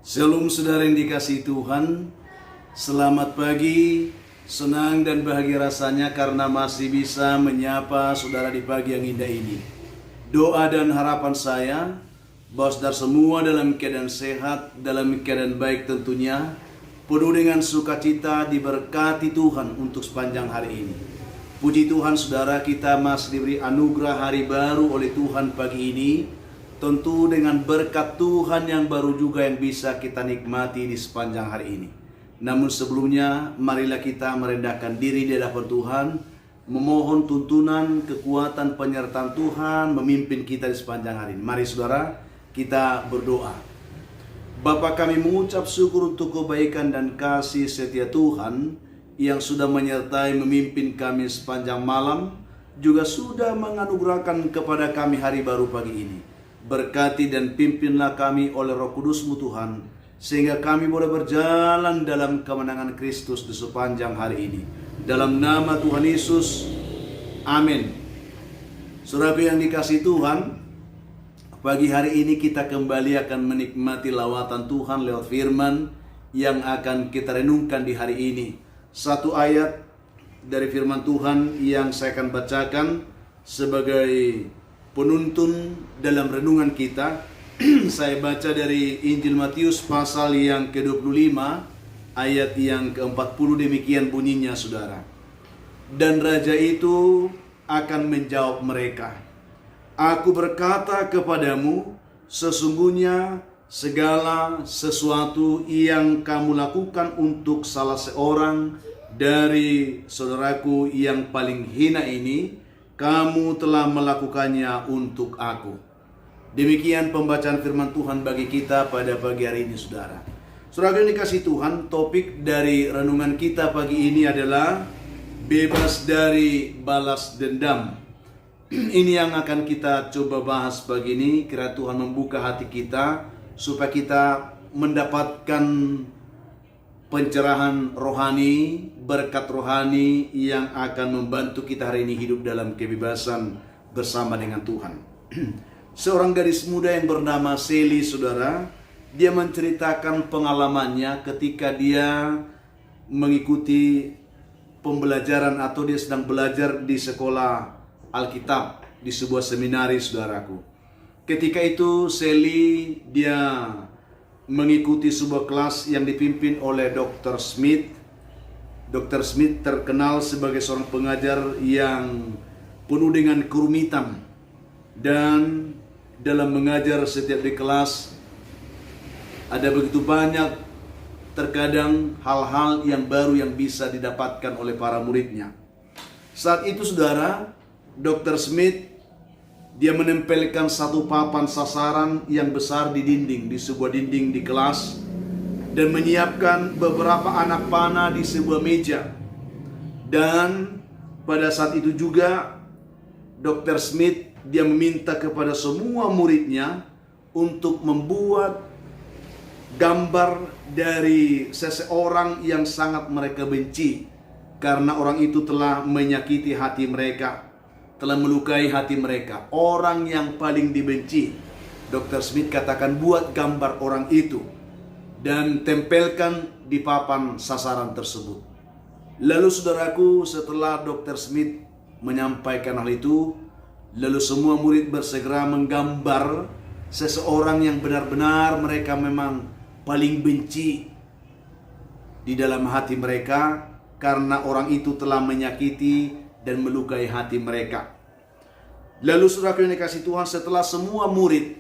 Shalom saudara yang dikasihi Tuhan. Selamat pagi. Senang dan bahagia rasanya karena masih bisa menyapa saudara di pagi yang indah ini. Doa dan harapan saya bahwa saudara semua dalam keadaan sehat, dalam keadaan baik tentunya, penuh dengan sukacita, diberkati Tuhan untuk sepanjang hari ini. Puji Tuhan saudara, kita masih diberi anugerah hari baru oleh Tuhan pagi ini. Tentu dengan berkat Tuhan yang baru juga yang bisa kita nikmati di sepanjang hari ini. Namun sebelumnya, marilah kita merendahkan diri di hadapan Tuhan, memohon tuntunan, kekuatan, penyertaan Tuhan memimpin kita di sepanjang hari ini. Mari saudara, kita berdoa. Bapa, kami mengucap syukur untuk kebaikan dan kasih setia Tuhan yang sudah menyertai memimpin kami sepanjang malam, juga sudah menganugerahkan kepada kami hari baru pagi ini. Berkati dan pimpinlah kami oleh Roh Kudus-Mu Tuhan, sehingga kami boleh berjalan dalam kemenangan Kristus di sepanjang hari ini. Dalam nama Tuhan Yesus, amin. Saudaraku yang dikasihi Tuhan, pagi hari ini kita kembali akan menikmati lawatan Tuhan lewat firman yang akan kita renungkan di hari ini. Satu ayat dari firman Tuhan yang saya akan bacakan sebagai penuntun dalam renungan kita. Saya baca dari Injil Matius pasal yang ke-25 ayat yang ke-40, demikian bunyinya saudara. Dan raja itu akan menjawab mereka, "Aku berkata kepadamu, sesungguhnya segala sesuatu yang kamu lakukan untuk salah seorang dari saudaraku yang paling hina ini, kamu telah melakukannya untuk aku." Demikian pembacaan firman Tuhan bagi kita pada pagi hari ini saudara. Saudara yang dikasihi Tuhan, topik dari renungan kita pagi ini adalah bebas dari balas dendam. Ini yang akan kita coba bahas pagi ini. Kiranya Tuhan membuka hati kita supaya kita mendapatkan pencerahan rohani, berkat rohani yang akan membantu kita hari ini hidup dalam kebebasan bersama dengan Tuhan. Seorang gadis muda yang bernama Sally saudara, dia menceritakan pengalamannya ketika dia mengikuti pembelajaran atau dia sedang belajar di sekolah Alkitab di sebuah seminari saudaraku. Ketika itu Sally dia mengikuti sebuah kelas yang dipimpin oleh Dr. Smith. Dr. Smith terkenal sebagai seorang pengajar yang penuh dengan kerumitan, dan dalam mengajar setiap di kelas ada begitu banyak terkadang hal-hal yang baru yang bisa didapatkan oleh para muridnya. Saat itu saudara, Dr. Smith dia menempelkan satu papan sasaran yang besar di dinding, di sebuah dinding di kelas, dan menyiapkan beberapa anak panah di sebuah meja. Dan pada saat itu juga Dr. Smith dia meminta kepada semua muridnya untuk membuat gambar dari seseorang yang sangat mereka benci, karena orang itu telah menyakiti hati mereka, telah melukai hati mereka. Orang yang paling dibenci, Dr. Smith katakan, buat gambar orang itu dan tempelkan di papan sasaran tersebut. Lalu saudaraku, setelah Dr. Smith menyampaikan hal itu, lalu semua murid bersegera menggambar seseorang yang benar-benar mereka memang paling benci di dalam hati mereka, karena orang itu telah menyakiti dan melukai hati mereka. Lalu saudara yang dikasihi Tuhan, setelah semua murid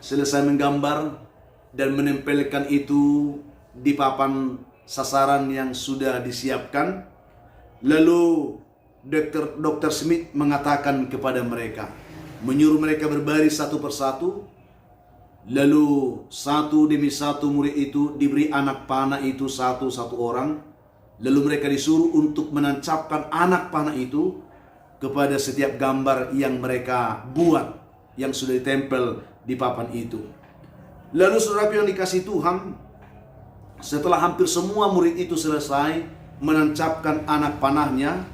selesai menggambar dan menempelkan itu di papan sasaran yang sudah disiapkan, lalu Dr. Smith mengatakan kepada mereka, menyuruh mereka berbaris satu persatu. Lalu satu demi satu murid itu diberi anak panah itu satu-satu orang. Lalu mereka disuruh untuk menancapkan anak panah itu kepada setiap gambar yang mereka buat, yang sudah ditempel di papan itu. Lalu saudara yang dikasihi Tuhan, setelah hampir semua murid itu selesai menancapkan anak panahnya,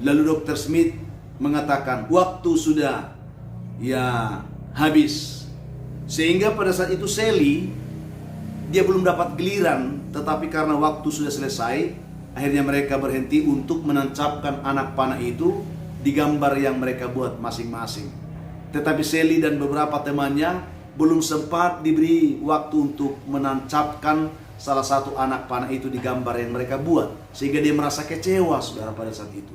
lalu Dr. Smith mengatakan, waktu sudah habis. Sehingga pada saat itu Sally dia belum dapat giliran, tetapi karena waktu sudah selesai, akhirnya mereka berhenti untuk menancapkan anak panah itu di gambar yang mereka buat masing-masing. Tetapi Sally dan beberapa temannya belum sempat diberi waktu untuk menancapkan salah satu anak panah itu di gambar yang mereka buat, sehingga dia merasa kecewa, saudara, pada saat itu.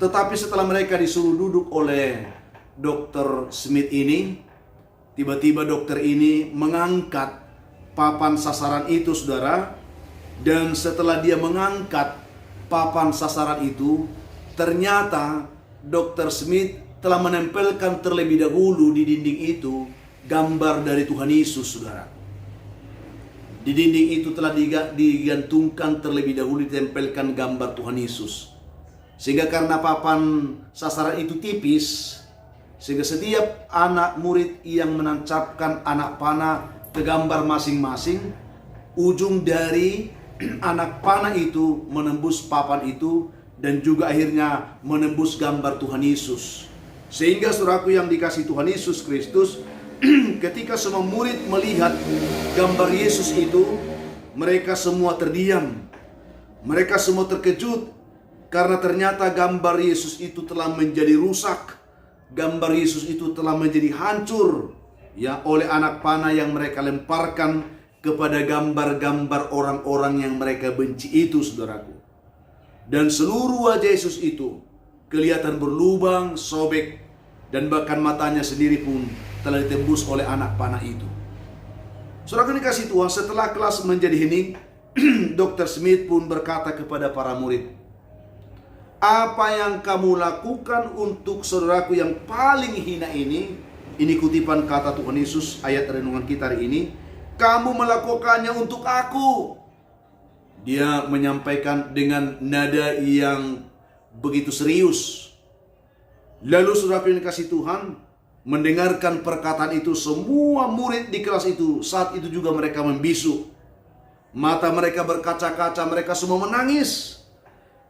Tetapi setelah mereka disuruh duduk oleh Dr. Smith ini, tiba-tiba dokter ini mengangkat papan sasaran itu, saudara. Dan setelah dia mengangkat papan sasaran itu, ternyata Dr. Smith telah menempelkan terlebih dahulu di dinding itu gambar dari Tuhan Yesus, saudara. Di dinding itu telah digantungkan terlebih dahulu, ditempelkan gambar Tuhan Yesus. Sehingga karena papan sasaran itu tipis, sehingga setiap anak murid yang menancapkan anak panah ke gambar masing-masing, ujung dari anak panah itu menembus papan itu dan juga akhirnya menembus gambar Tuhan Yesus. Sehingga saudaraku yang dikasihi Tuhan Yesus Kristus, ketika semua murid melihat gambar Yesus itu, mereka semua terdiam. Mereka semua terkejut karena ternyata gambar Yesus itu telah menjadi rusak. Gambar Yesus itu telah menjadi hancur ya oleh anak panah yang mereka lemparkan kepada gambar-gambar orang-orang yang mereka benci itu, saudaraku. Dan seluruh wajah Yesus itu kelihatan berlubang, sobek, dan bahkan matanya sendiri pun telah ditembus oleh anak panah itu. Saudaraku dikasihi Tuhan, setelah kelas menjadi hening, Dr. Smith pun berkata kepada para murid, "Apa yang kamu lakukan untuk saudaraku yang paling hina ini?" Ini kutipan kata Tuhan Yesus, ayat renungan kita hari ini. "Kamu melakukannya untuk aku." Dia menyampaikan dengan nada yang begitu serius. Lalu saudaraku yang dikasihi Tuhan, mendengarkan perkataan itu, semua murid di kelas itu saat itu juga mereka membisu. Mata mereka berkaca-kaca, mereka semua menangis.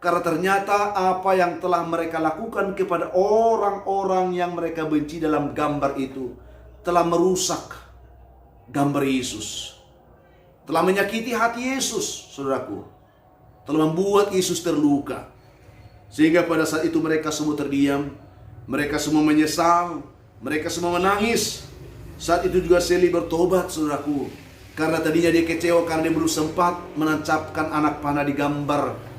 Karena ternyata apa yang telah mereka lakukan kepada orang-orang yang mereka benci dalam gambar itu telah merusak gambar Yesus. Telah menyakiti hati Yesus, saudaraku. Telah membuat Yesus terluka. Sehingga pada saat itu mereka semua terdiam. Mereka semua menyesal. Mereka semua menangis. Saat itu juga Sally bertobat, saudaraku. Karena tadinya dia kecewa karena dia belum sempat menancapkan anak panah di gambar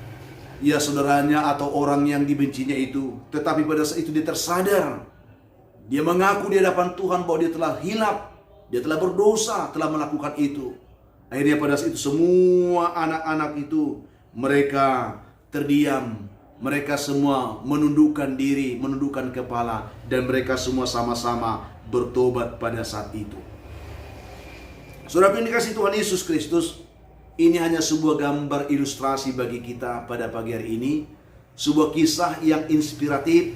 ya saudaranya atau orang yang dibencinya itu. Tetapi pada saat itu dia tersadar. Dia mengaku di hadapan Tuhan bahwa dia telah hilap, dia telah berdosa, telah melakukan itu. Akhirnya pada saat itu semua anak-anak itu mereka terdiam. Mereka semua menundukkan diri, menundukkan kepala, dan mereka semua sama-sama bertobat pada saat itu. Saudara yang dikasihi Tuhan Yesus Kristus, ini hanya sebuah gambar ilustrasi bagi kita pada pagi hari ini. Sebuah kisah yang inspiratif,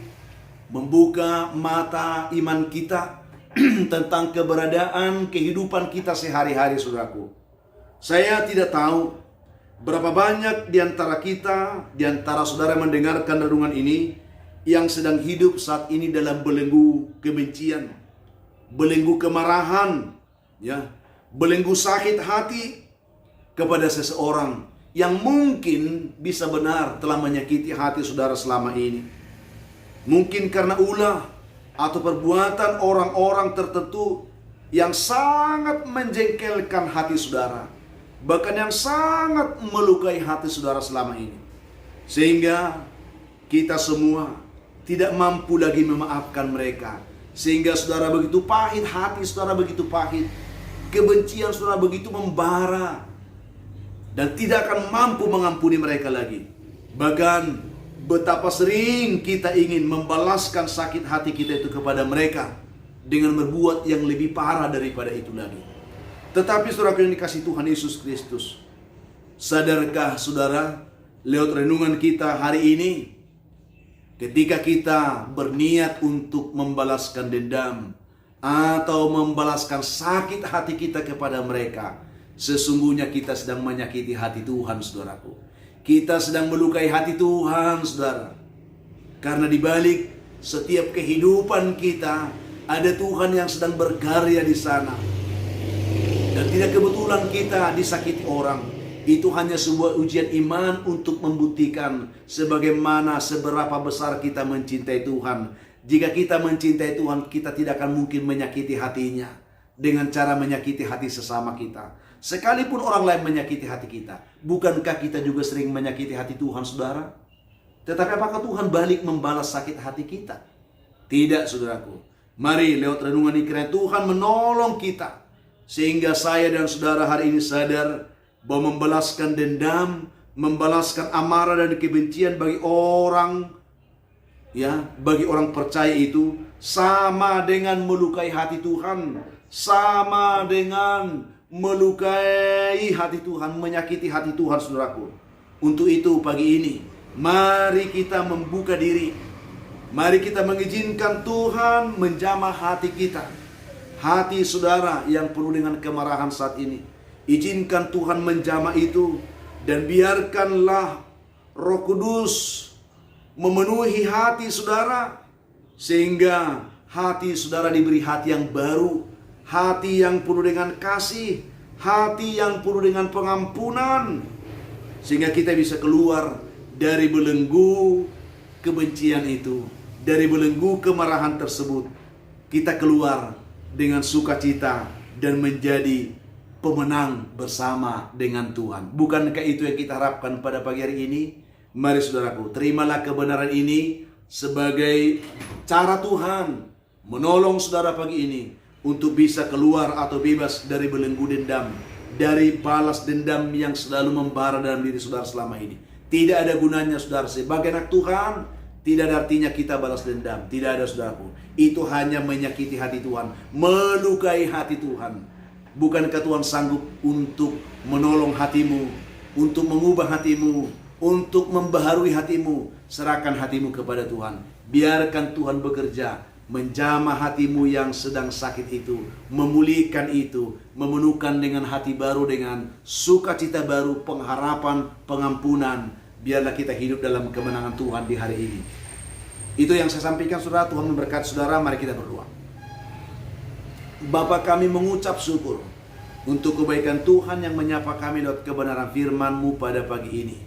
membuka mata iman kita tentang keberadaan kehidupan kita sehari-hari, saudaraku. Saya tidak tahu berapa banyak di antara kita, di antara saudara yang mendengarkan renungan ini, yang sedang hidup saat ini dalam belenggu kebencian, belenggu kemarahan, ya, belenggu sakit hati kepada seseorang yang mungkin bisa benar telah menyakiti hati saudara selama ini. Mungkin karena ulah atau perbuatan orang-orang tertentu yang sangat menjengkelkan hati saudara, bahkan yang sangat melukai hati saudara selama ini, sehingga kita semua tidak mampu lagi memaafkan mereka. Sehingga saudara begitu pahit, hati saudara begitu pahit, kebencian saudara begitu membara, dan tidak akan mampu mengampuni mereka lagi. Bahkan betapa sering kita ingin membalaskan sakit hati kita itu kepada mereka dengan berbuat yang lebih parah daripada itu lagi. Tetapi saudara yang dikasihi Tuhan Yesus Kristus, sadarkah saudara lewat renungan kita hari ini, ketika kita berniat untuk membalaskan dendam atau membalaskan sakit hati kita kepada mereka, sesungguhnya kita sedang menyakiti hati Tuhan, saudaraku. Kita sedang melukai hati Tuhan, saudara. Karena di balik setiap kehidupan kita ada Tuhan yang sedang berkarya di sana. Dan tidak kebetulan kita disakiti orang. Itu hanya sebuah ujian iman untuk membuktikan sebagaimana seberapa besar kita mencintai Tuhan. Jika kita mencintai Tuhan, kita tidak akan mungkin menyakiti hatinya dengan cara menyakiti hati sesama kita. Sekalipun orang lain menyakiti hati kita, bukankah kita juga sering menyakiti hati Tuhan, saudara? Tetapi apakah Tuhan balik membalas sakit hati kita? Tidak, saudaraku. Mari lewat renungan ini kiranya Tuhan menolong kita, sehingga saya dan saudara hari ini sadar bahwa membalaskan dendam, membalaskan amarah dan kebencian bagi orang, bagi orang percaya itu sama dengan melukai hati Tuhan, sama dengan melukai hati Tuhan, menyakiti hati Tuhan, saudaraku. Untuk itu pagi ini, mari kita membuka diri. Mari kita mengizinkan Tuhan menjamah hati kita. Hati saudara yang penuh dengan kemarahan saat ini, izinkan Tuhan menjamah itu. Dan biarkanlah Roh Kudus memenuhi hati saudara, sehingga hati saudara diberi hati yang baru, hati yang penuh dengan kasih, hati yang penuh dengan pengampunan, sehingga kita bisa keluar dari belenggu kebencian itu, dari belenggu kemarahan tersebut. Kita keluar dengan sukacita dan menjadi pemenang bersama dengan Tuhan. Bukankah itu yang kita harapkan pada pagi hari ini? Mari saudaraku, terimalah kebenaran ini sebagai cara Tuhan menolong saudara pagi ini untuk bisa keluar atau bebas dari belenggu dendam, dari balas dendam yang selalu membara dalam diri saudara selama ini. Tidak ada gunanya saudara sebagai anak Tuhan. Tidak ada artinya kita balas dendam. Tidak ada, saudaraku. Itu hanya menyakiti hati Tuhan, melukai hati Tuhan. Bukankah Tuhan sanggup untuk menolong hatimu, untuk mengubah hatimu, untuk membaharui hatimu? Serahkan hatimu kepada Tuhan. Biarkan Tuhan bekerja, menjamah hatimu yang sedang sakit itu, memulihkan itu, memenuhkan dengan hati baru, dengan sukacita baru, pengharapan, pengampunan. Biarlah kita hidup dalam kemenangan Tuhan di hari ini. Itu yang saya sampaikan, saudara. Tuhan memberkati saudara. Mari kita berdoa. Bapa, kami mengucap syukur untuk kebaikan Tuhan yang menyapa kami lewat kebenaran firman-Mu pada pagi ini.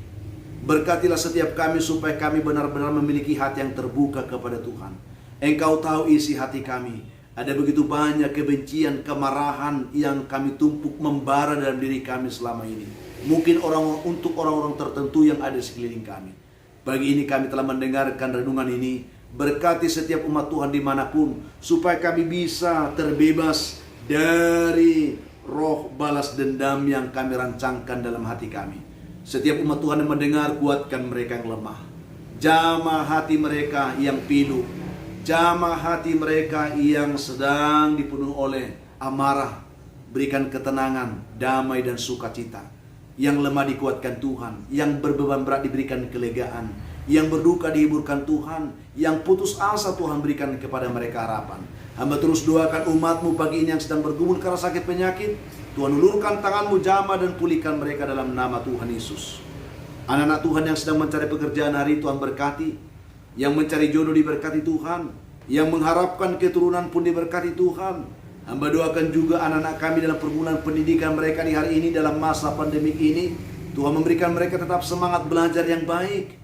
Berkatilah setiap kami supaya kami benar-benar memiliki hati yang terbuka kepada Tuhan. Engkau tahu isi hati kami. Ada begitu banyak kebencian, kemarahan yang kami tumpuk membara dalam diri kami selama ini. Mungkin untuk orang-orang tertentu yang ada di sekeliling kami. Pagi ini kami telah mendengarkan renungan ini. Berkati setiap umat Tuhan dimanapun, supaya kami bisa terbebas dari roh balas dendam yang kami rancangkan dalam hati kami. Setiap umat Tuhan yang mendengar, kuatkan mereka yang lemah. Jamah hati mereka yang pilu. Jamah hati mereka yang sedang dipenuhi oleh amarah. Berikan ketenangan, damai dan sukacita. Yang lemah dikuatkan Tuhan, yang berbeban berat diberikan kelegaan, yang berduka dihiburkan Tuhan, yang putus asa Tuhan berikan kepada mereka harapan. Hamba terus doakan umat-Mu pagi ini yang sedang bergumul karena sakit penyakit. Tuhan ulurkan tangan-Mu, jamah dan pulihkan mereka dalam nama Tuhan Yesus. Anak-anak Tuhan yang sedang mencari pekerjaan hari Tuhan berkati, yang mencari jodoh diberkati Tuhan, yang mengharapkan keturunan pun diberkati Tuhan. Hamba doakan juga anak-anak kami dalam perguruan pendidikan mereka di hari ini dalam masa pandemik ini. Tuhan memberikan mereka tetap semangat belajar yang baik.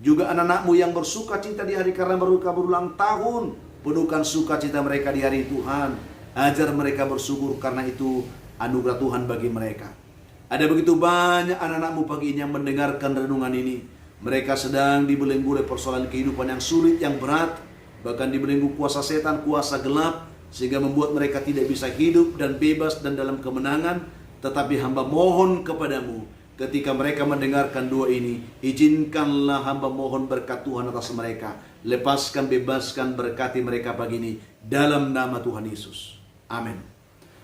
Juga anak-anak-Mu yang bersuka cita di hari karena mereka berulang tahun, penuhkan sukacita mereka di hari Tuhan. Ajar mereka bersyukur karena itu anugerah Tuhan bagi mereka. Ada begitu banyak anak-anak-Mu pagi ini yang mendengarkan renungan ini. Mereka sedang dibelenggu oleh persoalan kehidupan yang sulit, yang berat. Bahkan dibelenggu kuasa setan, kuasa gelap, sehingga membuat mereka tidak bisa hidup dan bebas dan dalam kemenangan. Tetapi hamba mohon kepadamu, ketika mereka mendengarkan doa ini, izinkanlah hamba mohon berkat Tuhan atas mereka. Lepaskan, bebaskan, berkati mereka pagi ini dalam nama Tuhan Yesus. Amin.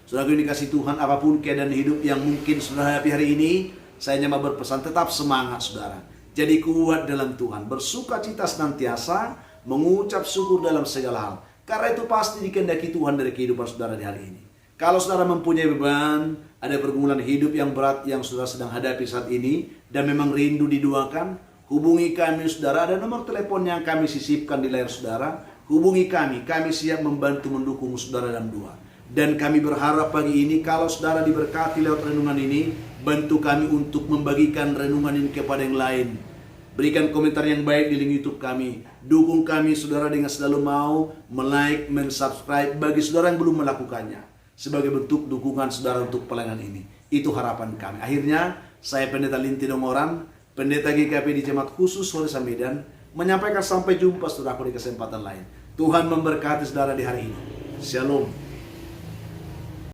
Saudara yang dikasihi Tuhan, apapun keadaan hidup yang mungkin saudara hadapi hari ini, saya hanya mau berpesan, tetap semangat saudara. Jadi kuat dalam Tuhan, bersuka cita senantiasa, mengucap syukur dalam segala hal. Karena itu pasti dikehendaki Tuhan dari kehidupan saudara di hari ini. Kalau saudara mempunyai beban, ada pergumulan hidup yang berat yang saudara sedang hadapi saat ini, dan memang rindu didoakan, hubungi kami saudara. Ada nomor telepon yang kami sisipkan di layar saudara. Hubungi kami siap membantu mendukung saudara dalam doa. Dan kami berharap pagi ini kalau saudara diberkati lewat renungan ini, bantu kami untuk membagikan renungan ini kepada yang lain. Berikan komentar yang baik di link YouTube kami. Dukung kami saudara dengan selalu mau like, subscribe bagi saudara yang belum melakukannya. Sebagai bentuk dukungan saudara untuk pelayanan ini. Itu harapan kami. Akhirnya, saya Pendeta Linti Dongoran, Pendeta GKP di Jemaat Khusus Holesa Medan, menyampaikan sampai jumpa saudaraku di kesempatan lain. Tuhan memberkati saudara di hari ini. Shalom.